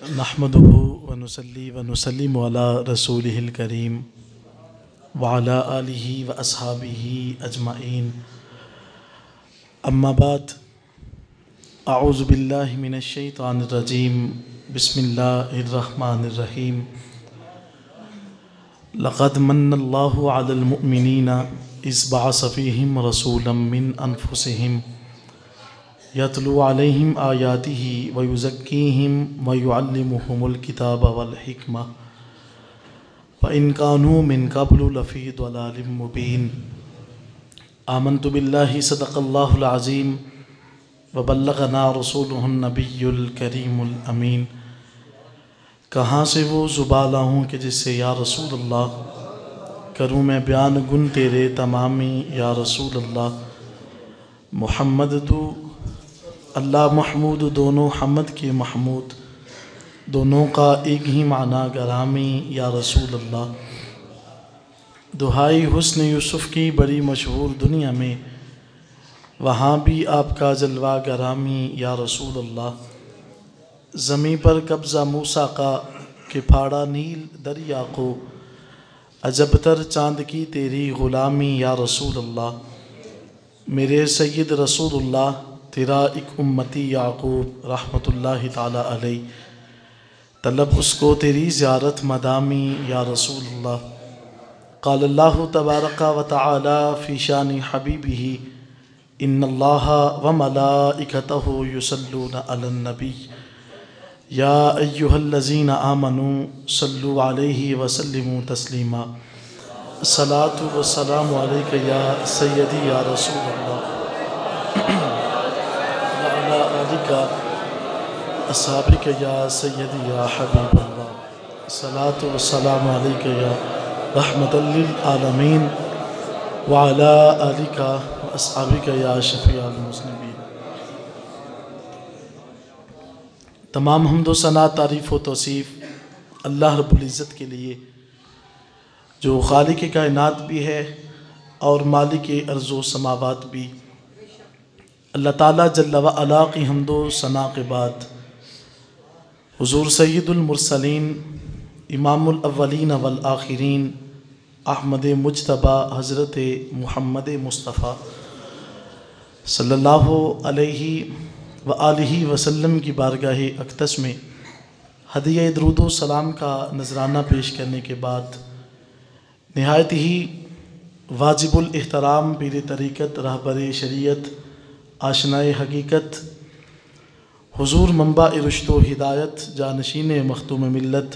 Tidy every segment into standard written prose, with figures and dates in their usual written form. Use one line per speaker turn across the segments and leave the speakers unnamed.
नहमदुहु व नुसल्ली व नुसल्लिमु अला रसूलिहिल करीम व अला आलिहि व अस्हाबिहि अजमाइन। अम्मा बाद, अऊज़ु बिल्लाहि मिनश शैतानिर रजीम। बिस्मिल्लाहिर रहमानिर रहीम। लक़द मन्नल्लाहु अलल मुअमिनीना इज़ बअस फ़ीहिम रसूलन मिन अनफुसिहिम यतलू अलैहिम आयातिही व युज़क्कीहिम व युअल्लिमुहुमुल किताब वल हिकमा व इन कानू मिन क़ब्लु लफ़ी दलालिम मुबीन। आमन्तु बिल्लाहि सदक़ल्लाहुल अज़ीम व बल्लग़ना रसूलुहुन नबियुल करीमुल अमीन। कहाँ से वो ज़ुबाला हूँ कि जिससे या रसूल अल्लाह करूँ मैं बयान गुन तेरे तमामी या रसूल अल्लाह। मुहम्मद तू अल्लाह महमूद दोनों हमद के महमूद दोनों का एक ही माना गरामी या रसूल अल्लाह। दुहाई हुस्न यूसुफ़ की बड़ी मशहूर दुनिया में वहाँ भी आपका जलवा गरामी या रसूल अल्लाह। ज़मीं पर कब्ज़ा मूसा का कि फाड़ा नील दरिया को अजबतर चाँद की तेरी ग़ुलामी या रसूल अल्लाह। मेरे सैयद रसूलुल्लाह तेरा एक उम्मती याक़ूब रहमतुल्लाहि ताला अलैह तलब उसको तेरी ज़ियारत मदामी या रसूलुल्लाह। क़ालल्लाहु तबारका व तआला फ़ी शानि हबीबिही इन्नल्लाहा व मलाइकतहु युसल्लूना अलन नबी या अय्युहल्लज़ीना आमनू सल्लु अलैहि व सल्लिमू तस्लीमा। अस्सलातु वस्सलामु अलैका या सय्यदी या रसूलल्लाह अस्हाबिका या सय्यदी या हबीबल्लाह। अस्सलातु वस्सलामु अलैका या रहमतल लिल आलमीन व अला आलिका व अस्हाबिका या शफ़ीअल मुज़निबीन। तमाम हम्द व सना तारीफ़ व तौसीफ़ अल्लाह रब्बुल इज़्ज़त के लिए जो खालिक़ कायनात भी है और मालिक अर्ज़ व समावात भी। अल्लाह ताला जल्ल व अला की हम्द व सना के बाद हुज़ूर सय्यिदुल मुरसलीन इमामुल अव्वलीन वल आखिरीन अहमद मुज्तबा हज़रत मुहम्मद मुस्तफ़ा सल्लल्लाहु अलैहि व आलिहि वसल्लम की बारगाह अक़दस में हदिया दुरूद व सलाम का नजराना पेश करने के बाद निहायत ही वाजिबुल एहतराम पीर तरीक़त रहबर शरीयत आशनाए हकीकत हुज़ूर मंबा रुश्द व हिदायत जानशीन मखतूम मिल्लत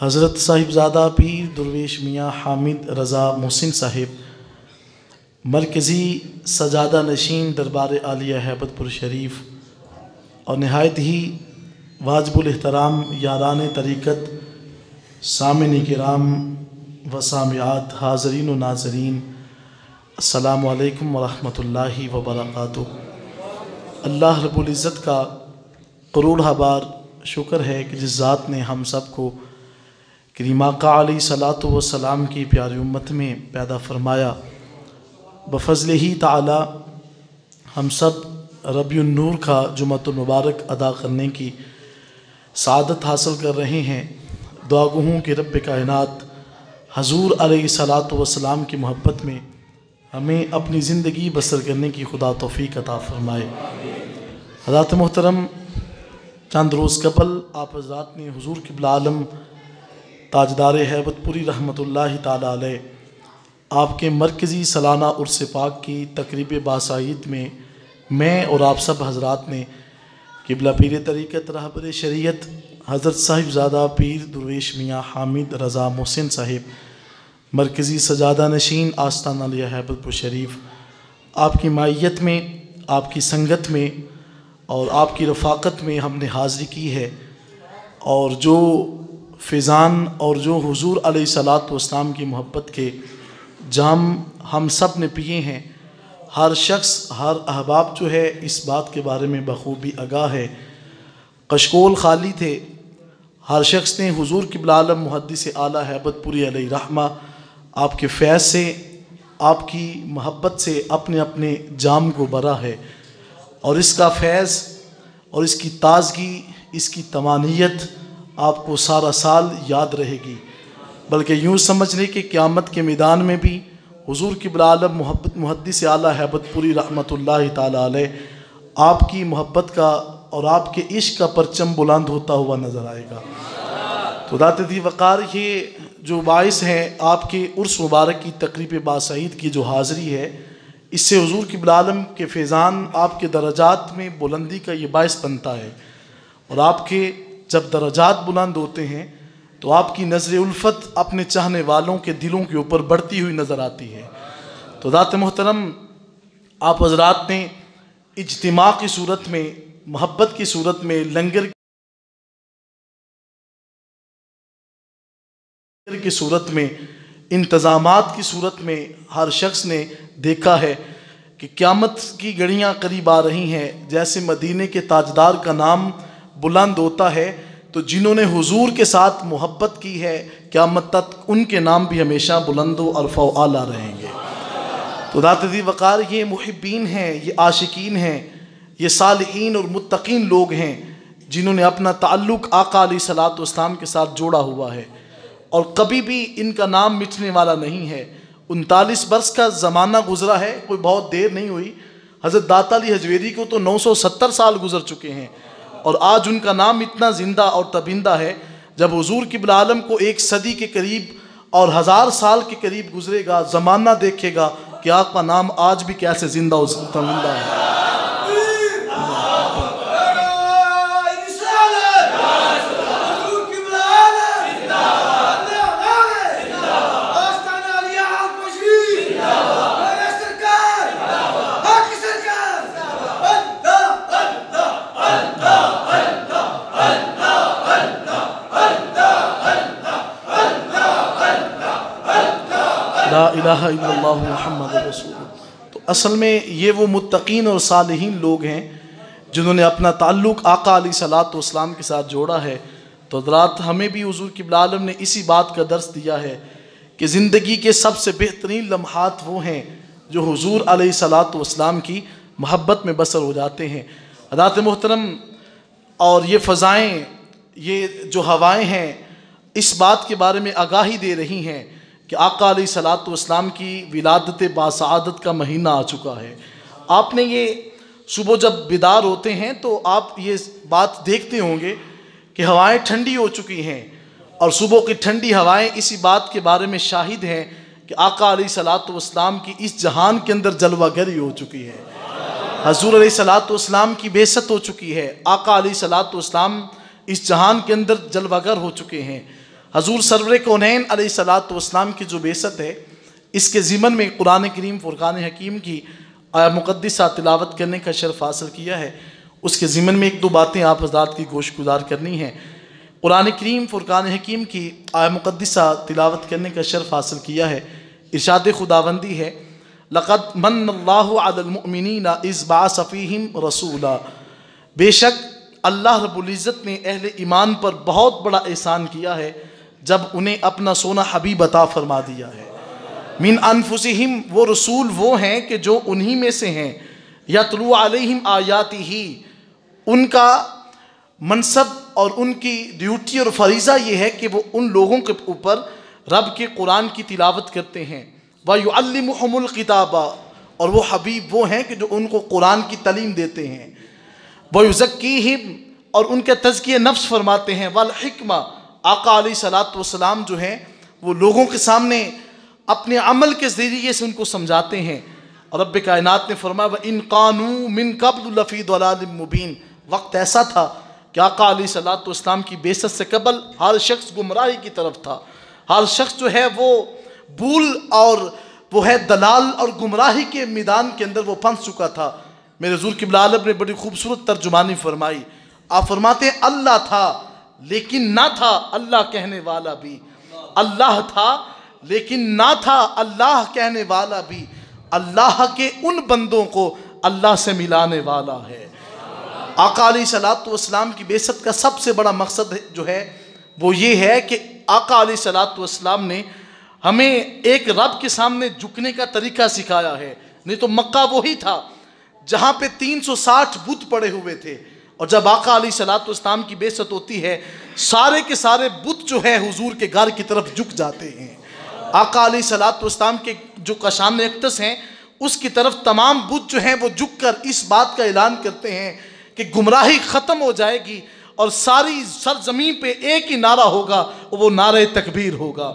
हज़रत साहिबज़ादा पीर दुर्वेश मियाँ हामिद रज़ा मोहसिन साहिब मरकज़ी सजादा नशीन दरबार आलिया हैबतपुर शरीफ और नहायत ही वाजिबुल एहतराम यारान तरीक़त सामिन किराम व सामियात हाज़रीन व नाज़रीन अस्सलामु अलैकुम व रहमतुल्लाहि व बरकातुहू। अल्लाह रब्बुल इज़्ज़त का करोड़ बार शुक्र है कि जिस ज़ात ने हम सब को करीमा का अलैहिस्सलातु वस्सलाम की प्यारी उम्मत में पैदा फरमाया। बफ़ज़्ल ही ताला हम सब रबीउन नूर का जुमअतुल मुबारक अदा करने की सआदत हासिल कर रहे हैं। दुआ गो हूँ कि रब्ब कायनात हज़ूर अलैहिस्सलातु वस्सलाम की मोहब्बत में हमें अपनी ज़िंदगी बसर करने की खुदा तौफ़ीक़ अता फ़रमाए। हज़रात मोहतरम, चंद रोज़ कबल आप हज़रात ने हुज़ूर क़िबला आलम ताजदार हैबतपुरी रहमतुल्लाहि ताला अलैह आपके मरकज़ी सालाना उर्स पाक की तक़रीब बासाईद में मैं और आप सब हज़रात ने क़िबला पीर तरीक़त रहबर शरीयत हज़रत साहिबज़ादा पीर दुर्वेश मियाँ हामिद रज़ा मोहसिन साहिब मरकज़ी सजादा नशीन आस्ताना आलिया हैबतपुर शरीफ आपकी मायत में आपकी संगत में और आपकी रफ़ाक़त में हमने हाज़िरी की है। और जो फ़िज़ान और जो हुज़ूर अलैहिस्सलातु वस्सलाम की मोहब्बत के जाम हम सब ने पिए हैं, हर शख्स हर अहबाब जो है इस बात के बारे में बखूबी आगाह है। कशकोल खाली थे, हर शख्स ने हुज़ूर क़िबला आलम मुहद्दिस आला हैबतपुरी अलैहि रहमा आपके फैज़ से आपकी मोहब्बत से अपने अपने जाम को भरा है। और इसका फैज़ और इसकी ताज़गी इसकी तमानियत आपको सारा साल याद रहेगी। बल्कि यूँ समझ लें कि क़यामत के मैदान में भी हुज़ूर क़िबला आलम मुहद्दिस आला हैबतपुरी रहमतुल्लाहि ताला अलैह आपकी मोहब्बत का और आपके इश्क का परचम बुलंद होता हुआ नज़र आएगा। तो दाते वक़ार ये जो बाइस हैं आपके उर्स मुबारक की तकरीब बासईद की जो हाज़री है, इससे हुज़ूर क़िबला आलम के फैज़ान आपके दरजात में बुलंदी का ये बाइस बनता है। और आपके जब दरजात बुलंद होते हैं तो आपकी नज़र उल्फत अपने चाहने वालों के दिलों के ऊपर बढ़ती हुई नज़र आती है। तो दाते मोहतरम आप हज़रात ने इज्तिमा की सूरत में, मोहब्बत की सूरत में, लंगर की सूरत में, इंतज़ामात की सूरत में हर शख्स ने देखा है कि क़यामत की घड़ियाँ करीब आ रही हैं। जैसे मदीने के ताजदार का नाम बुलंद होता है तो जिन्होंने हुजूर के साथ मोहब्बत की है क़यामत तक उनके नाम भी हमेशा बुलंद व अरफ़ा व आला रहेंगे। तो दाते वक़ार ये मुहिब्बीन हैं, ये आशिकीन हैं, ये सालिहीन और मुत्तकीन लोग हैं जिन्होंने अपना ताल्लुक़ आका अलैहिस्सलातु वस्सलाम के साथ जोड़ा हुआ है और कभी भी इनका नाम मिटने वाला नहीं है। 39 बरस का ज़माना गुजरा है, कोई बहुत देर नहीं हुई। हज़रत दाता अली हजवेरी को तो 970 साल गुजर चुके हैं और आज उनका नाम इतना ज़िंदा और तबिंदा है। जब हुज़ूर क़िबला आलम को 1 सदी के करीब और 1000 साल के करीब गुजरेगा, ज़माना देखेगा कि आपका नाम आज भी कैसे ज़िंदा और तबिंदा है। ला इलाहा इल्लल्लाहु मुहम्मदुर रसूलुल्लाह। तो असल में ये वो मुत्तकीन और सालिहीन लोग हैं जिन्होंने अपना ताल्लुक़ आका अलैहिस्सलातु वस्सलाम के साथ जोड़ा है। तो हज़रात हमें भी हुज़ूर क़िबला आलम ने इसी बात का दर्स दिया है कि ज़िंदगी के सबसे बेहतरीन लम्हात वो हैं जो हुज़ूर अलैहिस्सलातु वस्सलाम की मोहब्बत में बसर हो जाते हैं। हज़रात मोहतरम, और ये फ़ज़ाएँ, ये जो हवाएँ हैं, इस बात के बारे में आगाही दे रही हैं कि आका अलैहिस्सलातु वस्सलाम की विलादत बासआदत का महीना आ चुका है। आपने ये सुबह जब बेदार होते हैं तो आप ये बात देखते होंगे कि हवाएं ठंडी हो चुकी हैं और सुबह की ठंडी हवाएं इसी बात के बारे में शाहिद हैं कि आका अलैहिस्सलातु वस्सलाम की इस जहान के अंदर जलवागरी हो चुकी है। हुज़ूर अलैहिस्सलातु वस्सलाम की बेइज्जत हो चुकी है। आका अलैहिस्सलातु वस्सलाम इस जहान के अंदर जलवागर हो चुके हैं। हज़ूर सरवर कौनैन अलैहिस्सलातु वस्सलाम की जो बेइज्जत है, इसके ज़िमन में कुरान करीम फ़ुरक़ान हकीम की आया मुक़द्दिसा तिलावत करने का शर्फ़ हासिल किया है। उसके ज़िमन में 1-2 बातें आप हज़रात की गोशगुज़ार करनी है। कुरान करीम फ़ुरक़ान हकीम की आया मुक़द्दिसा तिलावत करने का शर्फ़ हासिल किया है। इरशाद खुदाबंदी है, लक़द मन्नल्लाहु अलल मुअमिनीना इज़ बअस फ़ीहिम रसूला। बेशक अल्लाह रब्बुल इज़्ज़त ने अहले ईमान पर बहुत बड़ा एहसान किया है जब उन्हें अपना सोना हबीब अता फरमा दिया है। मिन अनफुसिहिम, वो रसूल वो हैं कि जो उन्हीं में से हैं। यतलू अलैहिम आयातिही, उनका मनसब और उनकी ड्यूटी और फरीज़ा ये है कि वो उन लोगों के ऊपर रब के कुरान की तिलावत करते हैं। व युअल्लिमुहुमुल किताबा, और वो हबीब वो हैं कि जो उनको कुरान की तालीम देते हैं। व युज़क्कीहिम, और उनके तज़किया नफ्स फरमाते हैं। वल हिक्मा, आका अलैहिस्सलातु वस्सलाम जो हैं वो लोगों के सामने अपने अमल के ज़रिए से उनको समझाते हैं। और रब्बे कायनात ने फरमाया, व इन कानू मिन क़ब्ल लफ़ी दलालिम मुबीन। वक्त ऐसा था कि आका अलैहिस्सलातु वस्सलाम की बेइज्जत से कबल हर शख्स गुमराही की तरफ था। हर शख्स जो है वो भूल और वो है दलाल और गुमराही के मैदान के अंदर वो फंस चुका था। मेरे हुज़ूर क़िबला आलम ने बड़ी खूबसूरत तर्जुमानी फरमाई। आप फरमाते हैं, अल्लाह था लेकिन ना था अल्लाह कहने वाला भी। अल्लाह था लेकिन ना था अल्लाह कहने वाला भी। अल्लाह के उन बंदों को अल्लाह से मिलाने वाला है। आका अलैहिस्सलातु वस्सलाम की बेइज्जत का सबसे बड़ा मकसद जो है वो ये है कि आका अलैहिस्सलातु वस्सलाम ने हमें एक रब के सामने झुकने का तरीका सिखाया है। नहीं तो मक्का वही था जहाँ पे 360 बुत पड़े हुए थे। और जब आका अलैहिस्सलाम की बेइज्जत होती है, सारे के सारे बुत जो है हुजूर के घर की तरफ झुक जाते हैं। आका अलैहिस्सलाम के जो कशान अक़दस हैं उसकी तरफ तमाम बुत जो हैं वो झुक कर इस बात का ऐलान करते हैं कि गुमराही ख़त्म हो जाएगी और सारी सरजमीन पे एक ही नारा होगा, वो नारे तकबीर होगा।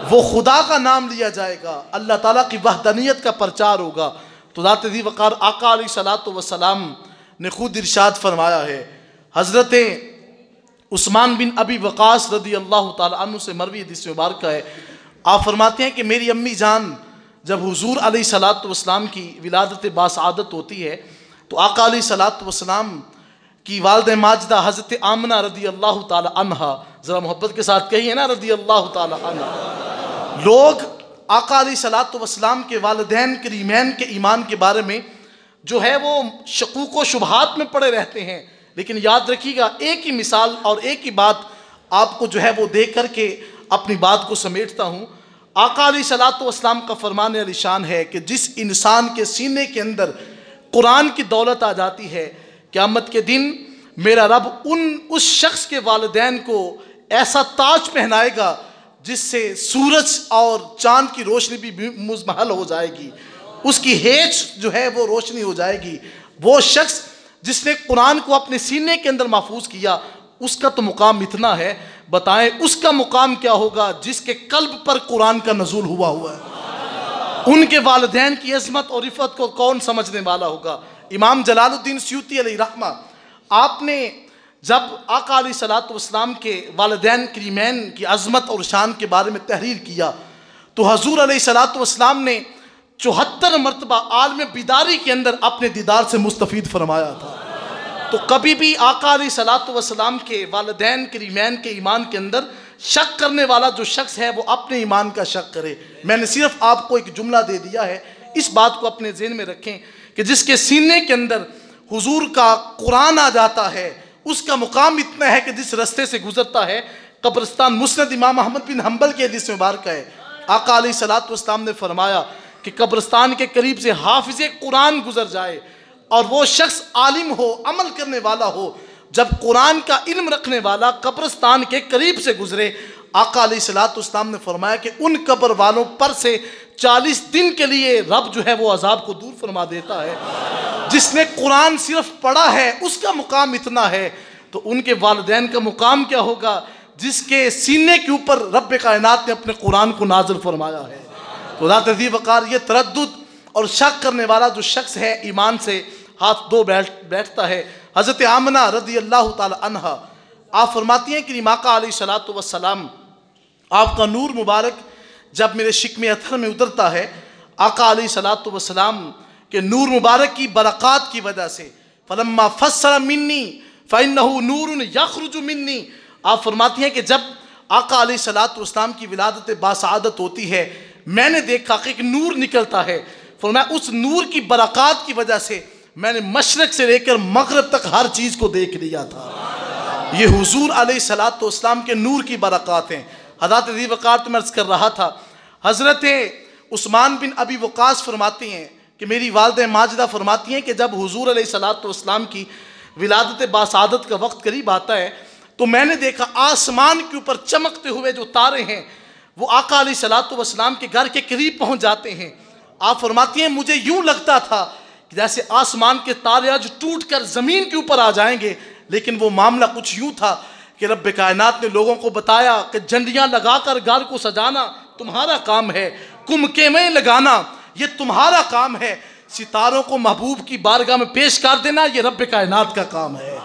वो खुदा का नाम लिया जाएगा, अल्लाह ताला की वहदानियत का प्रचार होगा। तो ज़ात ज़ी वक़ार आका अलैहिस्सलाम ने खुद इरशाद फरमाया है, हज़रत उस्मान बिन अबी वक़ास रदी अल्लाह ताला अन्हु से मरवी हदीस मुबारक है, आप फरमाते हैं कि मेरी अम्मी जान जब हुजूर अलैहिस्सलाम की विलादत बासआदत होती है तो आका अलैहिस्सलाम की वालिद माजिदा हज़रत आमना रदी अल्लाह ताला अन्हा, ज़रा मोहब्बत के साथ कहिए ना, रदी अल्लाह ताला अन्हा। लोग आका अलैहिस्सलाम के वालिदैन करीमैन के ईमान के बारे में जो है वो शकूक व शुबहात में पड़े रहते हैं, लेकिन याद रखिएगा एक ही मिसाल और एक ही बात आपको जो है वो दे करके अपनी बात को समेटता हूँ। आका अलैहिस्सलाम का फरमान अलीशान है कि जिस इंसान के सीने के अंदर कुरान की दौलत आ जाती है, क़यामत के दिन मेरा रब उस शख्स के वालिदैन को ऐसा ताज पहनाएगा जिससे सूरज और चांद की रोशनी भी मुज़महल हो जाएगी, उसकी हेज जो है वो रोशनी हो जाएगी। वो शख्स जिसने कुरान को अपने सीने के अंदर महफूज किया, उसका तो मुकाम इतना है, बताएं उसका मुकाम क्या होगा जिसके कल्ब पर कुरान का नज़ूल हुआ है। उनके वालिदैन की अज़मत और इफ़्फ़त को कौन समझने वाला होगा। इमाम जलालुद्दीन सयूती अलैहि रहमा, आपने जब आका अलैहिस्सलाम के वालिदैन करीमैन की अज़मत और शान के बारे में तहरीर किया तो हज़ूर अलैहिस्सलाम ने 74 मरतबा आलम बिदारी के अंदर अपने दीदार से मुस्तफ़ीद फरमाया था। तो कभी भी आका अलैहिस्सलाम के वालिदैन करीमैन के ईमान के अंदर शक करने वाला जो शख्स है वो अपने ईमान का शक करे। मैंने सिर्फ आपको एक जुमला दे दिया है, इस बात को अपने ज़हन में रखें कि जिसके सीने के अंदर हुजूर का कुरान आ जाता है उसका मुकाम इतना है कि जिस रास्ते से गुजरता है कब्रिस्तान। मुस्नद इमाम अहमद बिन हम्बल के हदीस मुबारक है, आका अलैहिस्सलाम ने फरमाया कि कब्रिस्तान के करीब से हाफिज़े कुरान गुजर जाए और वो शख्स आलिम हो, अमल करने वाला हो, जब कुरान का इल्म रखने वाला कब्रिस्तान के करीब से गुजरे, आका अलैहिस्सलाम ने फरमाया कि उन कब्र वालों पर से 40 दिन के लिए रब जो है वो अजाब को दूर फरमा देता है। जिसने कुरान सिर्फ पढ़ा है उसका मुकाम इतना है, तो उनके वालिदैन का मुकाम क्या होगा जिसके सीने के ऊपर रब कायनात ने अपने कुरान को नाज़िल फरमाया है। तो ज़ात ज़ी वक़ार ये तरद्दुद और शक करने वाला जो शख्स है ईमान से हाथ दो बैठता है। हज़रत आमना रदी अल्लाह ताला अन्हा, आप फरमाती हैं कि आका अलैहिस्सलाम आपका नूर मुबारक जब मेरे शिकमे अथर में उतरता है, आका अलैहिस्सलाम के नूर मुबारक की बरक़ात की वजह से फलम्मा फस्सर मिन्नी फ़इन्नहु नूरुन यख़रुजु मिन्नी, आप फरमाती हैं कि जब आका अलैहिस्सलाम की विलादत बासआदत होती है मैंने देखा कि एक नूर निकलता है। फरमाया उस नूर की बरक़ात की वजह से मैंने मशरक़ से लेकर मग़रिब तक हर चीज़ को देख लिया था। ये हुज़ूर अलैहिस्सलाम के नूर की बरक़ात हैं। हज़रत ज़ी वक़ार में अर्ज़ कर रहा था, हज़रत उस्मान बिन अबी वक़ास फरमाते हैं कि मेरी वालिद माजिदा फरमाती हैं कि जब हुज़ूर अलैहिस्सलाम की विलादत बासआदत का वक्त करीब आता है तो मैंने देखा आसमान के ऊपर चमकते हुए जो तारे हैं वो आका अलैहिस्सलाम के घर के करीब पहुँच जाते हैं। आप फरमाती हैं मुझे यूँ लगता था कि जैसे आसमान के तारे आज टूट कर ज़मीन के ऊपर आ जाएंगे, लेकिन वो मामला कुछ यूँ था कि रब कायनात ने लोगों को बताया कि झंडियाँ लगा कर घर को सजाना तुम्हारा काम है, कुमकेमें लगाना ये तुम्हारा काम है, सितारों को महबूब की बारगाह में पेश कर देना ये रब कायनात का काम है।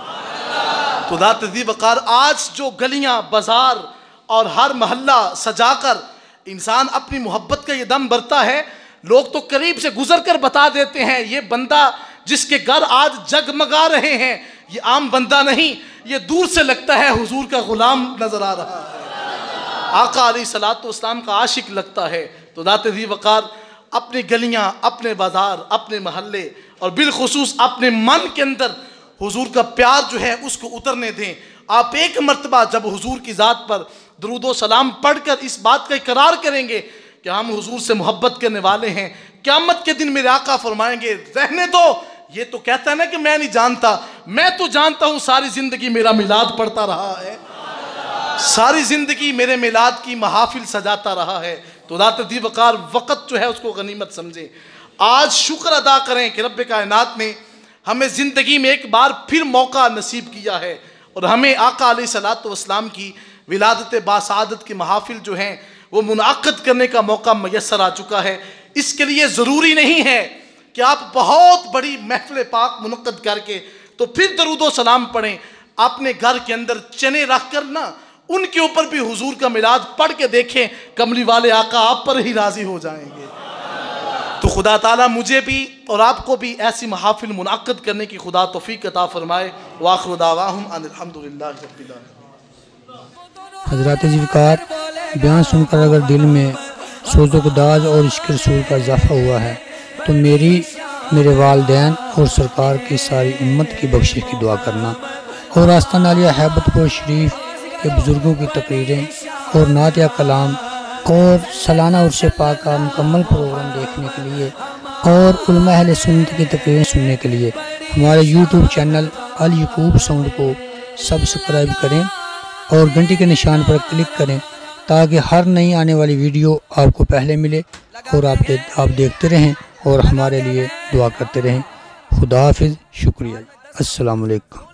तो ज़ात ज़ी वक़ार आज जो गलियाँ बाज़ार और हर महल्ला सजाकर इंसान अपनी मोहब्बत का ये दम भरता है, लोग तो करीब से गुजर कर बता देते हैं ये बंदा जिसके घर आज जगमगा रहे हैं ये आम बंदा नहीं, ये दूर से लगता है हुजूर का गुलाम नजर आ रहा है, आका अलैहिस्सलाम का आशिक लगता है। तो ज़ात ज़ी वक़ार अपनी गलियाँ, अपने बाज़ार, अपने महल्ले और बिलखुसूस अपने मन के अंदर हुजूर का प्यार जो है उसको उतरने दें। आप एक मरतबा जब हुजूर की ज़ात पर दुरूद व सलाम पढ़कर इस बात का इकरार करेंगे कि हम हुजूर से मोहब्बत करने वाले हैं, क़यामत के दिन मेरे आका फरमाएंगे रहने दो ये तो कहता है ना कि मैं नहीं जानता, मैं तो जानता हूं सारी जिंदगी मेरा मिलाद पढ़ता रहा है, सारी जिंदगी मेरे मिलाद की महाफिल सजाता रहा है। तो ज़ात-ए वक़ार वक़्त जो है उसको गनीमत समझें। आज शुक्र अदा करें कि रब्ब कायनात ने हमें ज़िंदगी में एक बार फिर मौका नसीब किया है और हमें आका अलैहिस्सलातु वस्सलाम की विलादत बासादत की महाफिल जो हैं वो मुनाक़द करने का मौका मयस्सर आ चुका है। इसके लिए ज़रूरी नहीं है कि आप बहुत बड़ी महफ़िल पाक मुनक़्क़द करके तो फिर दरूद व सलाम पढ़ें। अपने घर के अंदर चने रख कर ना उनके ऊपर भी हुजूर का मिलाद पढ़ के देखें, कमली वाले आका आप पर ही राज़ी हो जाएंगे। तो खुदा ताला मुझे भी और आपको भी ऐसी महाफिल मुनाक़्क़द करने की खुदा तौफ़ीक़ अता फ़रमाए। वाखिरु दावाहुम अनिल हम्दुलिल्लाहि रब्बिल आलमीन।
हज़रात ज़िक्र बयान सुनकर अगर दिल में सोज़ो-गुदाज़ और इश्क़ रसूल का इजाफ़ा हुआ है तो मेरे वालिदैन और सरकार की सारी उम्मत की बख्शिश की दुआ करना और आस्ताना आलिया हैबतपुर शरीफ के बुज़ुर्गों की तकरीरें और नात या कलाम और सालाना उर्स पाक का मुकम्मल प्रोग्राम देखने के लिए और उलमा अहले सुन्नत की तकरीरें सुनने के लिए हमारे यूट्यूब चैनल अल यकूब साउंड को सब्सक्राइब करें और घंटी के निशान पर क्लिक करें ताकि हर नई आने वाली वीडियो आपको पहले मिले और आप देखते रहें और हमारे लिए दुआ करते रहें। खुदा हाफिज़। शुक्रिया। अस्सलामु अलैकुम।